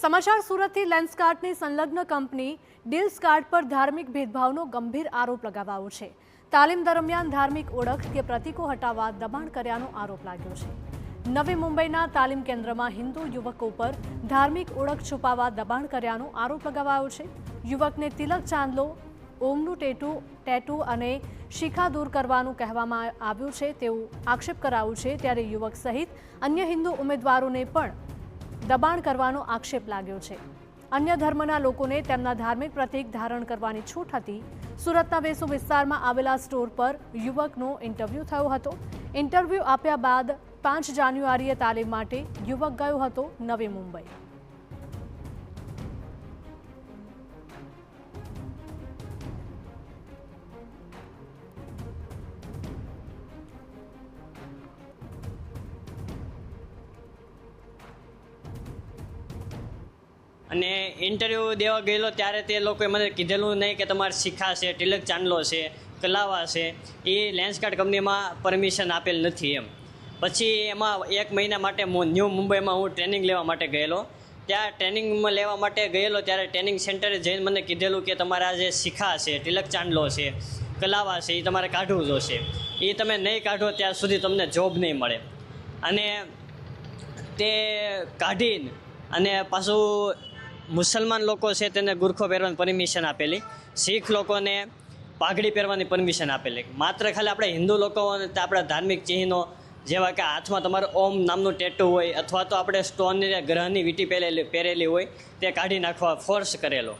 સમાચાર સુરતથી લેન્સકાર્ટની સંલગ્ન કંપની ડીલ્સકાર્ટ પર ધાર્મિક ભેદભાવનો ગંભીર આરોપ લગાવાયો છે। તાલીમ દરમિયાન ધાર્મિક ઓળખ કે પ્રતીકો હટાવવા દબાણ કર્યાનો આરોપ લાગ્યો છે। નવી મુંબઈના તાલીમ કેન્દ્રમાં હિન્દુ યુવકો પર ધાર્મિક ઓળખ છુપાવવા દબાણ કર્યાનો આરોપ લગાવાયો છે। યુવકને તિલક ચાંદલો, ઓમનું ટેટુ અને શિખા દૂર કરવાનું કહેવામાં આવ્યું છે તેવું આક્ષેપ કરાયું છે। ત્યારે યુવક સહિત અન્ય હિન્દુ ઉમેદવારોને પણ દબાણ કરવાનો આક્ષેપ લાગ્યો છે। અન્ય ધર્મના લોકોને તેમના ધાર્મિક પ્રતીક ધારણ કરવાની છૂટ હતી। સુરતના વેસુ વિસ્તારમાં આવેલા સ્ટોર પર યુવકનો ઇન્ટરવ્યૂ થયો હતો। ઇન્ટરવ્યૂ આપ્યા બાદ 5 જાન્યુઆરીએ તાલીમ માટે યુવક ગયો હતો નવી મુંબઈ। અને ઇન્ટરવ્યૂ દેવા ગયેલો ત્યારે તે લોકોએ મને કીધેલું નહીં કે તમારે શિખા છે, તિલક ચાંદલો છે, કલાવા છે, એ લેન્સકાર્ટ કંપનીમાં પરમિશન આપેલ નથી એમ। પછી એમાં 1 મહિના માટે ન્યૂ મુંબઈમાં હું ટ્રેનિંગ લેવા માટે ગયેલો। ત્યાં ટ્રેનિંગમાં લેવા માટે ગયેલો ત્યારે ટ્રેનિંગ સેન્ટરે જઈને મને કીધેલું કે તમારા જે શિખા છે, તિલક ચાંદલો છે, કલાવા છે, એ તમારે કાઢવું જોશે। એ તમે નહીં કાઢો ત્યાં સુધી તમને જોબ નહીં મળે। અને તે કાઢીને અને પાછું મુસલમાન લોકો છે તેને ગુરખો પહેરવાની પરમિશન આપેલી, શીખ લોકોને પાઘડી પહેરવાની પરમિશન આપેલી। માત્ર ખાલી આપણે હિન્દુ લોકોને આપણા ધાર્મિક ચિહ્નો જેવા કે હાથમાં તમારું ઓમ નામનું ટેટુ હોય અથવા તો આપણે સ્ટોનની ગ્રહની વીંટી પહેરેલી હોય તે કાઢી નાખવા ફોર્સ કરેલો।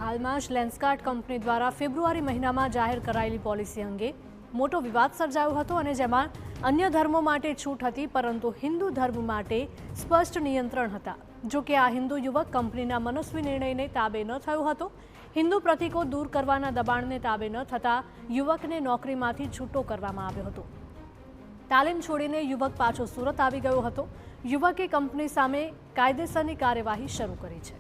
હાલમાં જ લેન્સકાર્ટ કંપની દ્વારા ફેબ્રુઆરી મહિનામાં જાહેર કરાયેલી પોલિસી અંગે મોટો વિવાદ સર્જાયો હતો અને જેમાં અન્ય ધર્મો માટે છૂટ હતી પરંતુ હિન્દુ ધર્મ માટે સ્પષ્ટ નિયંત્રણ હતા। જો કે આ હિન્દુ યુવક કંપનીના મનસ્વી નિર્ણયને તાબે ન થયો હતો। હિન્દુ પ્રતીકો દૂર કરવાના દબાણને તાબે ન થતાં યુવકને નોકરીમાંથી છૂટો કરવામાં આવ્યો હતો। તાલીમ છોડીને યુવક પાછો સુરત આવી ગયો હતો। યુવકે કંપની સામે કાયદેસરની કાર્યવાહી શરૂ કરી છે।